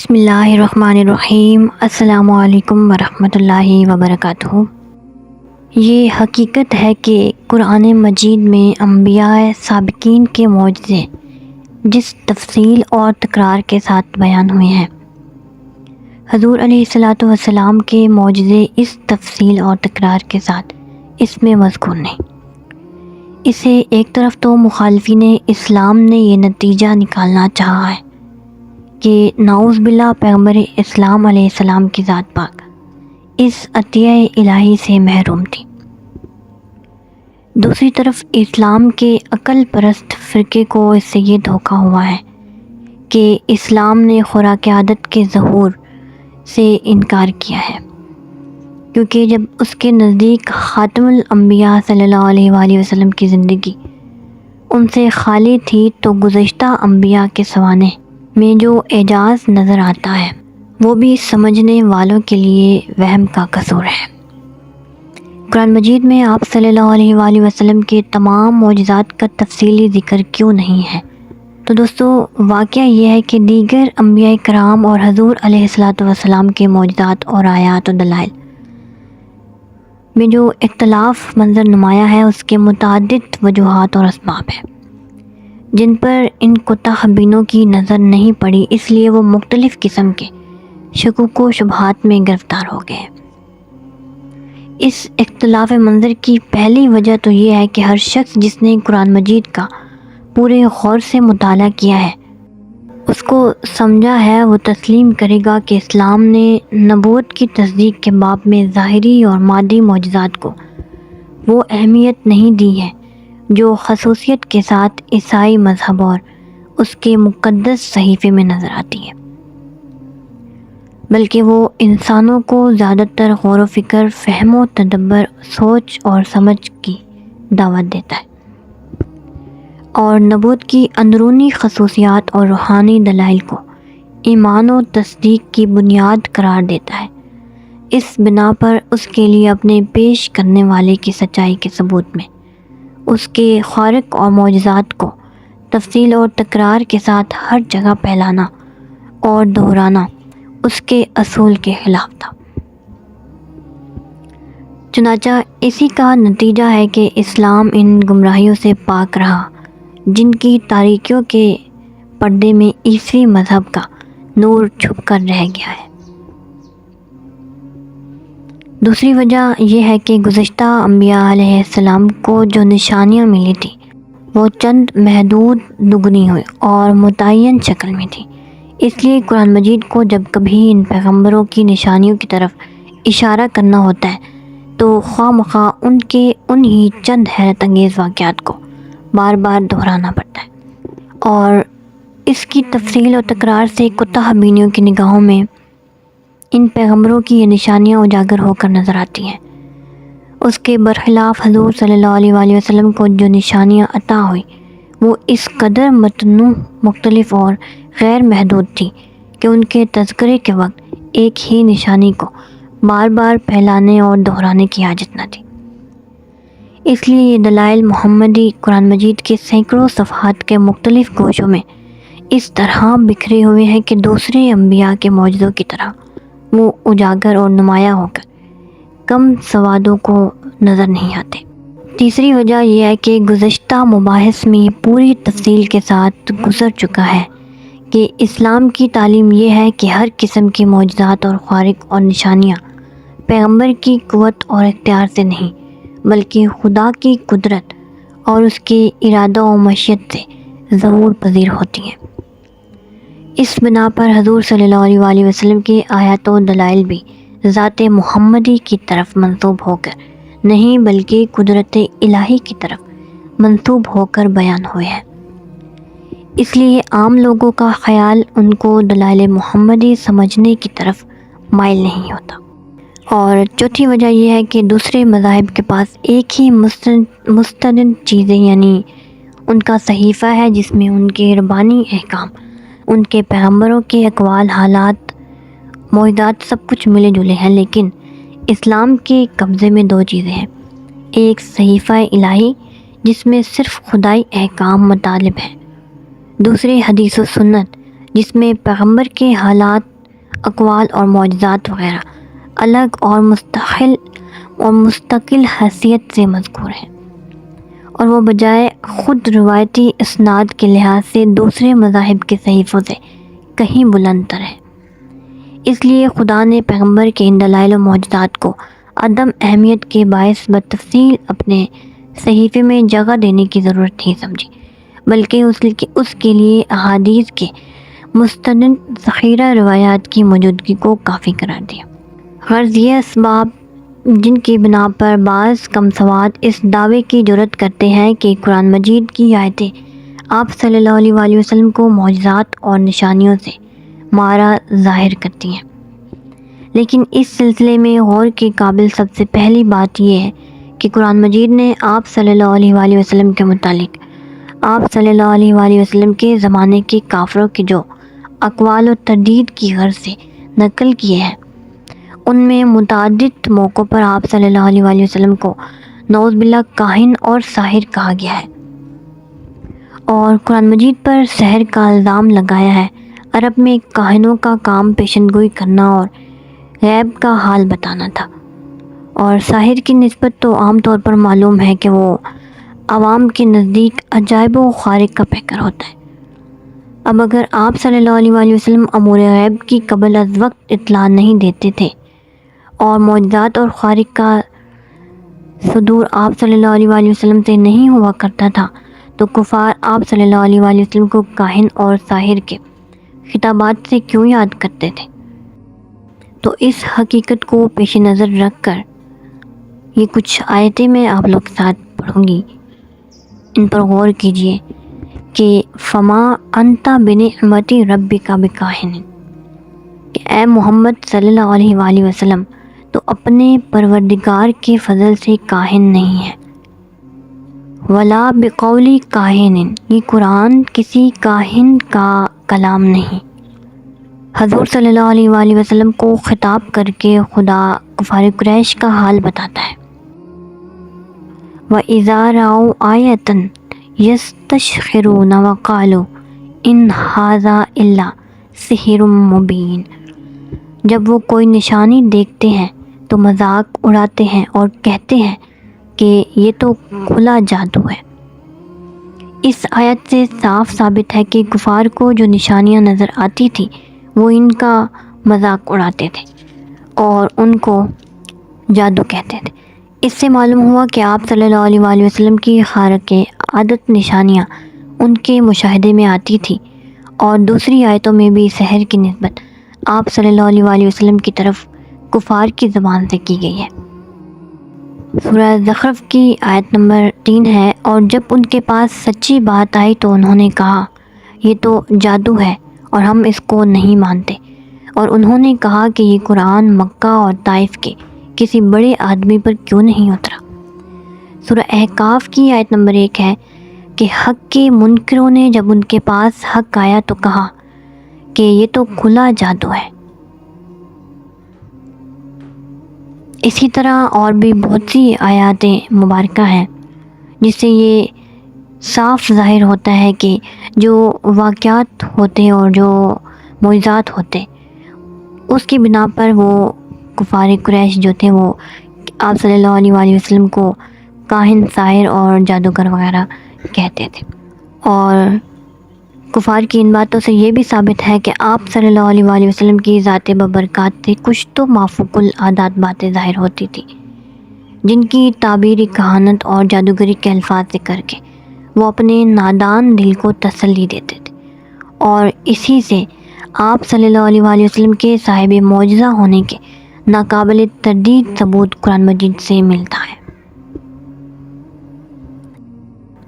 بسم اللہ الرحمن الرحیم۔ السلام علیکم ورحمۃ اللہ وبرکاتہ۔ یہ حقیقت ہے کہ قرآن مجید میں انبیاء سابقین کے معجزے جس تفصیل اور تکرار کے ساتھ بیان ہوئے ہیں، حضور علیہ الصلاۃ والسلام کے معجزے اس تفصیل اور تکرار کے ساتھ اس میں مذکور نہیں۔ اسے ایک طرف تو مخالفین اسلام نے یہ نتیجہ نکالنا چاہا ہے کہ نعوذ باللہ پیغمبر اسلام علیہ السلام کی ذات پاک اس عطیہ الہی سے محروم تھی۔ دوسری طرف اسلام کے عقل پرست فرقے کو اس سے یہ دھوکہ ہوا ہے کہ اسلام نے خوراک عادت کے ظہور سے انکار کیا ہے، کیونکہ جب اس کے نزدیک خاتم الانبیاء صلی اللہ علیہ وآلہ وسلم کی زندگی ان سے خالی تھی تو گزشتہ انبیاء کے سوانح میں جو اعجاز نظر آتا ہے وہ بھی سمجھنے والوں کے لیے وہم کا قصور ہے۔ قرآن مجید میں آپ صلی اللہ علیہ وآلہ وسلم کے تمام معجزات کا تفصیلی ذکر کیوں نہیں ہے؟ تو دوستو، واقعہ یہ ہے کہ دیگر انبیاء کرام اور حضور علیہ الصلاۃ والسلام کے معجزات اور آیات و دلائل میں جو اختلاف منظر نمایاں ہے اس کے متعدد وجوہات اور اسباب ہیں جن پر ان کوتاہ بینوں کی نظر نہیں پڑی، اس لیے وہ مختلف قسم کے شکوک و شبہات میں گرفتار ہو گئے۔ اس اختلاف منظر کی پہلی وجہ تو یہ ہے کہ ہر شخص جس نے قرآن مجید کا پورے غور سے مطالعہ کیا ہے، اس کو سمجھا ہے، وہ تسلیم کرے گا کہ اسلام نے نبوت کی تصدیق کے باب میں ظاہری اور مادی معجزات کو وہ اہمیت نہیں دی ہے جو خصوصیت کے ساتھ عیسائی مذہب اور اس کے مقدس صحیفے میں نظر آتی ہے، بلکہ وہ انسانوں کو زیادہ تر غور و فکر، فہم و تدبر، سوچ اور سمجھ کی دعوت دیتا ہے اور نبوت کی اندرونی خصوصیات اور روحانی دلائل کو ایمان و تصدیق کی بنیاد قرار دیتا ہے۔ اس بنا پر اس کے لیے اپنے پیش کرنے والے کی سچائی کے ثبوت میں اس کے خوارق اور معجزات کو تفصیل اور تکرار کے ساتھ ہر جگہ پھیلانا اور دہرانا اس کے اصول کے خلاف تھا۔ چنانچہ اسی کا نتیجہ ہے کہ اسلام ان گمراہیوں سے پاک رہا جن کی تاریکیوں کے پردے میں عیسوی مذہب کا نور چھپ کر رہ گیا ہے۔ دوسری وجہ یہ ہے کہ گزشتہ انبیاء علیہ السلام کو جو نشانیاں ملی تھیں وہ چند محدود، دگنی ہوئی اور متعین شکل میں تھی، اس لیے قرآن مجید کو جب کبھی ان پیغمبروں کی نشانیوں کی طرف اشارہ کرنا ہوتا ہے تو خواہ مخواہ ان کے انہی چند حیرت انگیز واقعات کو بار بار دہرانا پڑتا ہے، اور اس کی تفصیل و تکرار سے کوتاہ بینیوں کی نگاہوں میں ان پیغمبروں کی یہ نشانیاں اجاگر ہو کر نظر آتی ہیں۔ اس کے برخلاف حضور صلی اللہ علیہ وآلہ وسلم کو جو نشانیاں عطا ہوئی وہ اس قدر متنوع، مختلف اور غیر محدود تھی کہ ان کے تذکرے کے وقت ایک ہی نشانی کو بار بار پھیلانے اور دہرانے کی حاجت نہ تھی۔ اس لیے یہ دلائل محمدی قرآن مجید کے سینکڑوں صفحات کے مختلف گوشوں میں اس طرح بکھرے ہوئے ہیں کہ دوسرے انبیاء کے معجزوں کی طرح وہ اجاگر اور نمایاں ہو کر کم سوادوں کو نظر نہیں آتے۔ تیسری وجہ یہ ہے کہ گزشتہ مباحث میں یہ پوری تفصیل کے ساتھ گزر چکا ہے کہ اسلام کی تعلیم یہ ہے کہ ہر قسم کی معجزات اور خوارق اور نشانیاں پیغمبر کی قوت اور اختیار سے نہیں بلکہ خدا کی قدرت اور اس کے ارادہ و مشیت سے ظہور پذیر ہوتی ہیں۔ اس بنا پر حضور صلی اللہ علیہ وآلہ وسلم کے آیات و دلائل بھی ذات محمدی کی طرف منسوب ہو کر نہیں بلکہ قدرت الہی کی طرف منسوب ہو کر بیان ہوئے ہیں، اس لیے عام لوگوں کا خیال ان کو دلائل محمدی سمجھنے کی طرف مائل نہیں ہوتا۔ اور چوتھی وجہ یہ ہے کہ دوسرے مذاہب کے پاس ایک ہی مستند چیزیں، یعنی ان کا صحیفہ ہے جس میں ان کے ربانی احکام، ان کے پیغمبروں کے اقوال، حالات، معجزات سب کچھ ملے جلے ہیں، لیکن اسلام کے قبضے میں دو چیزیں ہیں، ایک صحیفہ الہی جس میں صرف خدائی احکام مطالب ہیں، دوسرے حدیث و سنت جس میں پیغمبر کے حالات، اقوال اور معجزات وغیرہ الگ اور مستقل حیثیت سے مذکور ہیں، اور وہ بجائے خود روایتی اسناد کے لحاظ سے دوسرے مذاہب کے صحیفوں سے کہیں بلند تر ہے۔ اس لیے خدا نے پیغمبر کے ان دلائل و معجزات کو عدم اہمیت کے باعث بتفصیل اپنے صحیفے میں جگہ دینے کی ضرورت نہیں سمجھی، بلکہ اس کے لیے احادیث کے مستند ذخیرہ روایات کی موجودگی کو کافی قرار دیا۔ غرض یہ اسباب جن کی بنا پر بعض کم سواد اس دعوے کی جرات کرتے ہیں کہ قرآن مجید کی آیتیں آپ صلی اللہ علیہ وآلہ وسلم کو معجزات اور نشانیوں سے مارا ظاہر کرتی ہیں، لیکن اس سلسلے میں غور کے قابل سب سے پہلی بات یہ ہے کہ قرآن مجید نے آپ صلی اللہ علیہ وآلہ وسلم کے متعلق آپ صلی اللہ علیہ وآلہ وسلم کے زمانے کے کافروں کے جو اقوال و تردید کی غرض سے نقل کیے ہیں، ان میں متعدد موقعوں پر آپ صلی اللہ علیہ وآلہ وسلم کو نعوذ باللہ کاہن اور ساحر کہا گیا ہے، اور قرآن مجید پر سحر کا الزام لگایا ہے۔ عرب میں کاہنوں کا کام پیشن گوئی کرنا اور غیب کا حال بتانا تھا، اور ساحر کی نسبت تو عام طور پر معلوم ہے کہ وہ عوام کے نزدیک عجائب و خارق کا پیکر ہوتا ہے۔ اب اگر آپ صلی اللہ علیہ وآلہ وسلم امور غیب کی قبل از وقت اطلاع نہیں دیتے تھے اور معجزات اور خارق کا صدور آپ صلی اللہ علیہ وآلہ وسلم سے نہیں ہوا کرتا تھا، تو کفار آپ صلی اللہ علیہ وآلہ وسلم کو کاہن اور ساحر کے خطابات سے کیوں یاد کرتے تھے؟ تو اس حقیقت کو پیش نظر رکھ کر یہ کچھ آیتیں میں آپ لوگ کے ساتھ پڑھوں گی، ان پر غور کیجئے کہ فما انت بنعمت ربک بکاہن، کہ اے محمد صلی اللہ علیہ وآلہ وسلم تو اپنے پروردگار کے فضل سے کاہن نہیں ہے۔ ولا بقول کاہن، یہ قرآن کسی کاہن کا کلام نہیں۔ حضور صلی اللہ علیہ وآلہ وسلم کو خطاب کر کے خدا کفار قریش کا حال بتاتا ہے۔ وَإِذَا رَأَوْا آیَةً يَسْتَسْخِرُونَ وَقَالُوا إِنْ هَذَا إِلَّا سِحْرٌ مُبِينٌ، جب وہ کوئی نشانی دیکھتے ہیں تو مذاق اڑاتے ہیں اور کہتے ہیں کہ یہ تو کھلا جادو ہے۔ اس آیت سے صاف ثابت ہے کہ کفار کو جو نشانیاں نظر آتی تھی وہ ان کا مذاق اڑاتے تھے اور ان کو جادو کہتے تھے۔ اس سے معلوم ہوا کہ آپ صلی اللہ علیہ وآلہ وسلم کی خارق عادت نشانیاں ان کے مشاہدے میں آتی تھی، اور دوسری آیتوں میں بھی سحر کی نسبت آپ صلی اللہ علیہ وآلہ وسلم کی طرف کفار کی زبان سے کی گئی ہے۔ سورہ زخرف کی آیت نمبر 3 ہے، اور جب ان کے پاس سچی بات آئی تو انہوں نے کہا یہ تو جادو ہے اور ہم اس کو نہیں مانتے، اور انہوں نے کہا کہ یہ قرآن مکہ اور طائف کے کسی بڑے آدمی پر کیوں نہیں اترا۔ سورہ احقاف کی آیت نمبر 1 ہے کہ حق کے منکروں نے جب ان کے پاس حق آیا تو کہا کہ یہ تو کھلا جادو ہے۔ اسی طرح اور بھی بہت سی آیات مبارکہ ہیں جس سے یہ صاف ظاہر ہوتا ہے کہ جو واقعات ہوتے اور جو معجزات ہوتے اس کی بنا پر وہ کفار قریش جو تھے وہ آپ صلی اللہ علیہ وآلہ وسلم کو کاہن، ساحر اور جادوگر وغیرہ کہتے تھے۔ اور کفار کی ان باتوں سے یہ بھی ثابت ہے کہ آپ صلی اللہ علیہ وآلہ وسلم کی ذات ببرکات سے کچھ تو مافوق العادات باتیں ظاہر ہوتی تھی، جن کی تعبیری کہانت اور جادوگری کے الفاظ سے کر کے وہ اپنے نادان دل کو تسلی دیتے تھے، اور اسی سے آپ صلی اللہ علیہ وآلہ وسلم کے صاحب معجزہ ہونے کے ناقابل تردید ثبوت قرآن مجید سے ملتا ہے۔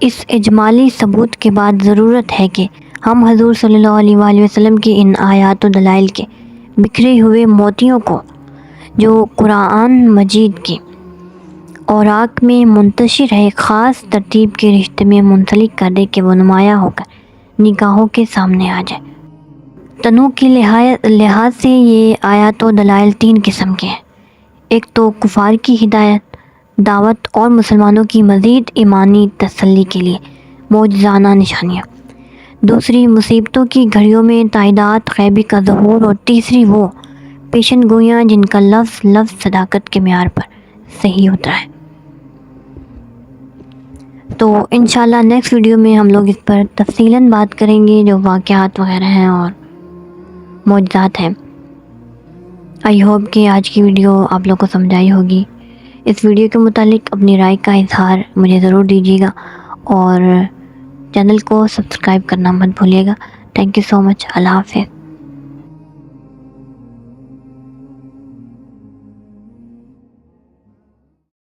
اس اجمالی ثبوت کے بعد ضرورت ہے کہ ہم حضور صلی اللہ علیہ وآلہ وسلم کی ان آیات و دلائل کے بکھرے ہوئے موتیوں کو جو قرآن مجید کی اوراق میں منتشر ہے خاص ترتیب کے رشتے میں منسلک کر دے کہ وہ نمایاں ہو کر نگاہوں کے سامنے آ جائے۔ تنوع کے لحاظ سے یہ آیات و دلائل 3 قسم کے ہیں۔ ایک تو کفار کی ہدایت، دعوت اور مسلمانوں کی مزید ایمانی تسلی کے لیے معجزانہ نشانیاں۔ دوسری مصیبتوں کی گھڑیوں میں تائیدات غیبی کا ظہور، اور تیسری وہ پیشن گوئیاں جن کا لفظ لفظ صداقت کے معیار پر صحیح ہوتا ہے۔ تو انشاءاللہ نیکسٹ ویڈیو میں ہم لوگ اس پر تفصیلاً بات کریں گے، جو واقعات وغیرہ ہیں اور معجزات ہیں۔ آئی ہوپ کہ آج کی ویڈیو آپ لوگ کو سمجھ آئی ہوگی۔ اس ویڈیو کے متعلق اپنی رائے کا اظہار مجھے ضرور دیجیے گا، اور چینل کو سبسکرائب کرنا مت بھولیے گا۔ تھینک یو سو مچ۔ اللہ حافظ۔